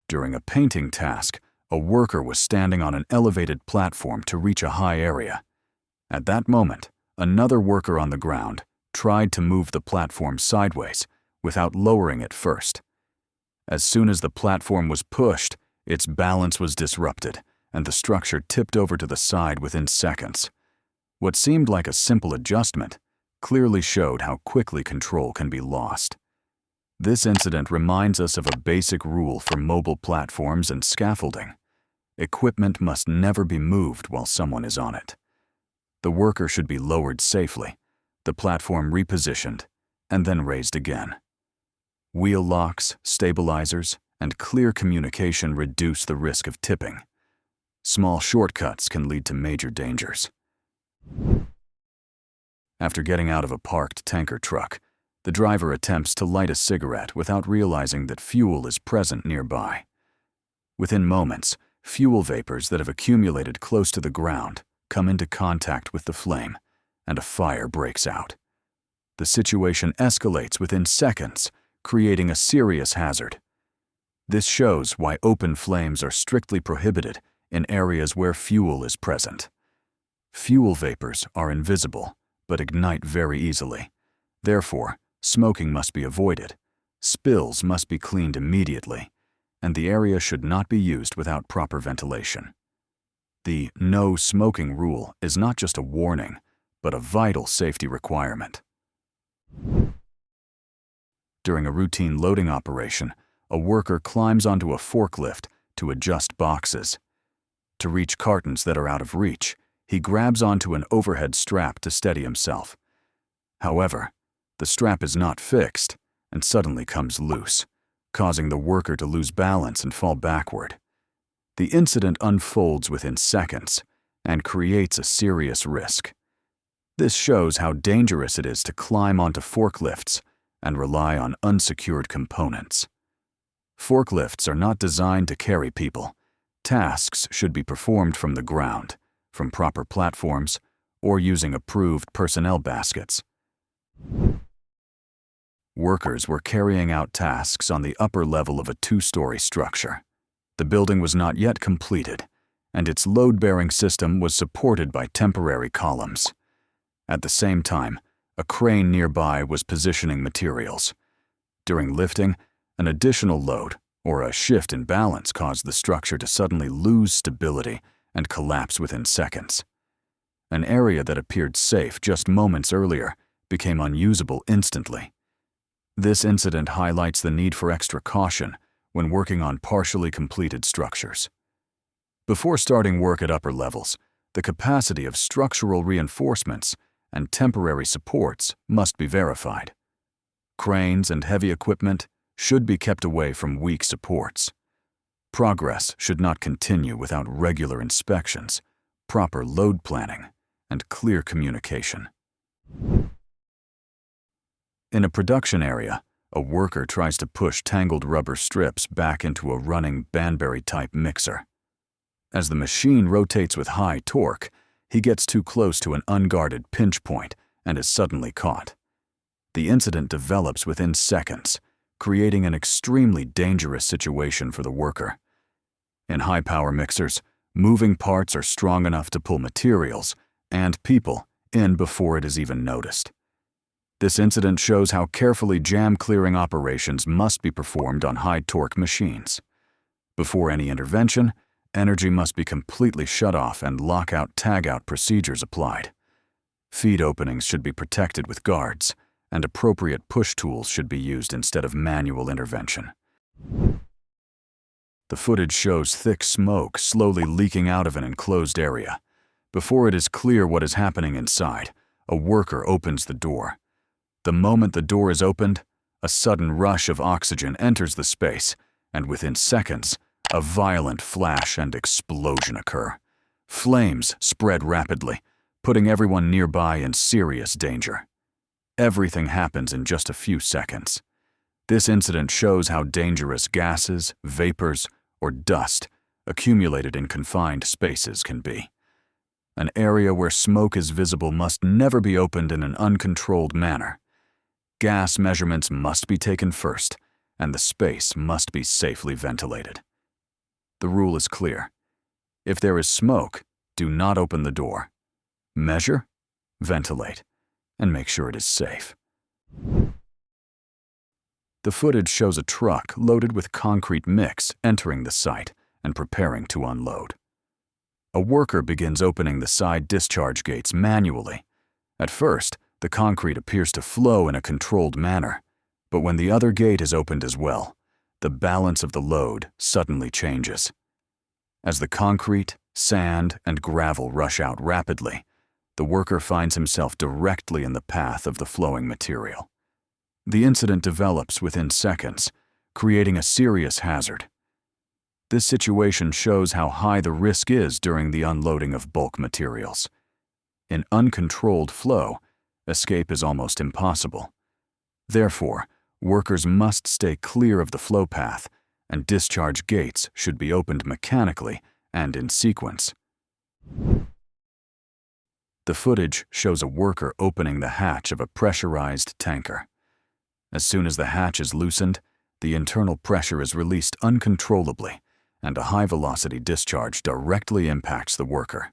During a painting task, a worker was standing on an elevated platform to reach a high area. At that moment, another worker on the ground tried to move the platform sideways without lowering it first. As soon as the platform was pushed, its balance was disrupted, and the structure tipped over to the side within seconds. What seemed like a simple adjustment clearly showed how quickly control can be lost. This incident reminds us of a basic rule for mobile platforms and scaffolding. Equipment must never be moved while someone is on it. The worker should be lowered safely, the platform repositioned, and then raised again. Wheel locks, stabilizers, and clear communication reduce the risk of tipping. Small shortcuts can lead to major dangers. After getting out of a parked tanker truck, the driver attempts to light a cigarette without realizing that fuel is present nearby. Within moments, fuel vapors that have accumulated close to the ground come into contact with the flame, and a fire breaks out. The situation escalates within seconds, creating a serious hazard. This shows why open flames are strictly prohibited in areas where fuel is present. Fuel vapors are invisible, but ignite very easily. Therefore, smoking must be avoided, spills must be cleaned immediately, and the area should not be used without proper ventilation. The no smoking rule is not just a warning, but a vital safety requirement. During a routine loading operation, a worker climbs onto a forklift to adjust boxes. To reach cartons that are out of reach, he grabs onto an overhead strap to steady himself. However, the strap is not fixed and suddenly comes loose, causing the worker to lose balance and fall backward. The incident unfolds within seconds and creates a serious risk. This shows how dangerous it is to climb onto forklifts and rely on unsecured components. Forklifts are not designed to carry people. Tasks should be performed from the ground, from proper platforms, or using approved personnel baskets. Workers were carrying out tasks on the upper level of a two-story structure. The building was not yet completed, and its load-bearing system was supported by temporary columns. At the same time, a crane nearby was positioning materials. During lifting, an additional load, or a shift in balance, caused the structure to suddenly lose stability and collapse within seconds. An area that appeared safe just moments earlier became unusable instantly. This incident highlights the need for extra caution when working on partially completed structures. Before starting work at upper levels, the capacity of structural reinforcements and temporary supports must be verified. Cranes and heavy equipment should be kept away from weak supports. Progress should not continue without regular inspections, proper load planning, and clear communication. In a production area, a worker tries to push tangled rubber strips back into a running Banbury-type mixer. As the machine rotates with high torque, he gets too close to an unguarded pinch point and is suddenly caught. The incident develops within seconds, creating an extremely dangerous situation for the worker. In high-power mixers, moving parts are strong enough to pull materials and people in before it is even noticed. This incident shows how carefully jam-clearing operations must be performed on high-torque machines. Before any intervention, energy must be completely shut off and lockout-tagout procedures applied. Feed openings should be protected with guards, and appropriate push tools should be used instead of manual intervention. The footage shows thick smoke slowly leaking out of an enclosed area. Before it is clear what is happening inside, a worker opens the door. The moment the door is opened, a sudden rush of oxygen enters the space, and within seconds, a violent flash and explosion occur. Flames spread rapidly, putting everyone nearby in serious danger. Everything happens in just a few seconds. This incident shows how dangerous gases, vapors, or dust accumulated in confined spaces can be. An area where smoke is visible must never be opened in an uncontrolled manner. Gas measurements must be taken first, and the space must be safely ventilated. The rule is clear. If there is smoke, do not open the door. Measure, ventilate, and make sure it is safe. The footage shows a truck loaded with concrete mix entering the site and preparing to unload. A worker begins opening the side discharge gates manually. At first, the concrete appears to flow in a controlled manner, but when the other gate is opened as well, the balance of the load suddenly changes. As the concrete, sand, and gravel rush out rapidly, the worker finds himself directly in the path of the flowing material. The incident develops within seconds, creating a serious hazard. This situation shows how high the risk is during the unloading of bulk materials. In uncontrolled flow, escape is almost impossible. Therefore, workers must stay clear of the flow path, and discharge gates should be opened mechanically and in sequence. The footage shows a worker opening the hatch of a pressurized tanker. As soon as the hatch is loosened, the internal pressure is released uncontrollably, and a high-velocity discharge directly impacts the worker.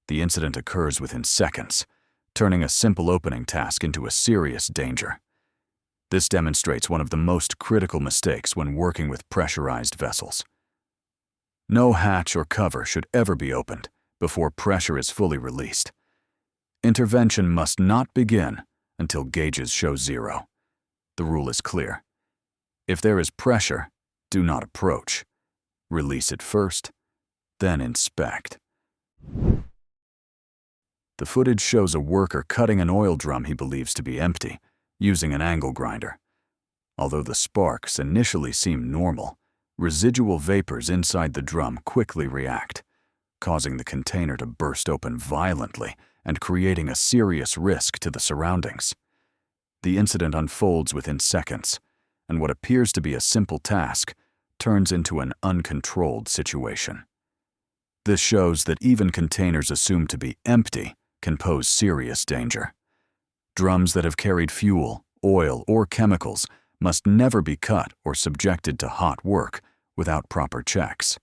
The incident occurs within seconds, turning a simple opening task into a serious danger. This demonstrates one of the most critical mistakes when working with pressurized vessels. No hatch or cover should ever be opened before pressure is fully released. Intervention must not begin until gauges show zero. The rule is clear. If there is pressure, do not approach. Release it first, then inspect. The footage shows a worker cutting an oil drum he believes to be empty, using an angle grinder. Although the sparks initially seem normal, residual vapors inside the drum quickly react, causing the container to burst open violently and creating a serious risk to the surroundings. The incident unfolds within seconds, and what appears to be a simple task turns into an uncontrolled situation. This shows that even containers assumed to be empty can pose serious danger. Drums that have carried fuel, oil, or chemicals must never be cut or subjected to hot work without proper checks.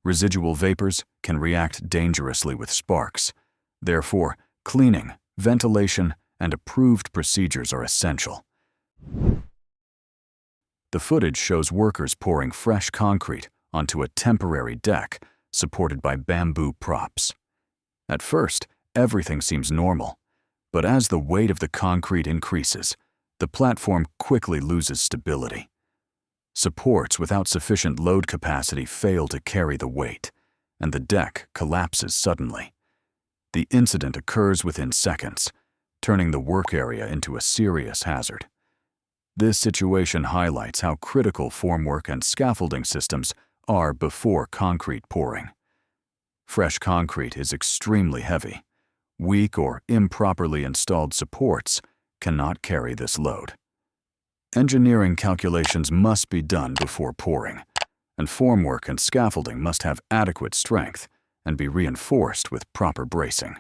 Residual vapors can react dangerously with sparks. Therefore, cleaning, ventilation, and approved procedures are essential. The footage shows workers pouring fresh concrete onto a temporary deck supported by bamboo props. At first, everything seems normal, but as the weight of the concrete increases, the platform quickly loses stability. Supports without sufficient load capacity fail to carry the weight, and the deck collapses suddenly. The incident occurs within seconds, turning the work area into a serious hazard. This situation highlights how critical formwork and scaffolding systems are before concrete pouring. Fresh concrete is extremely heavy. Weak or improperly installed supports cannot carry this load. Engineering calculations must be done before pouring, and formwork and scaffolding must have adequate strength and be reinforced with proper bracing.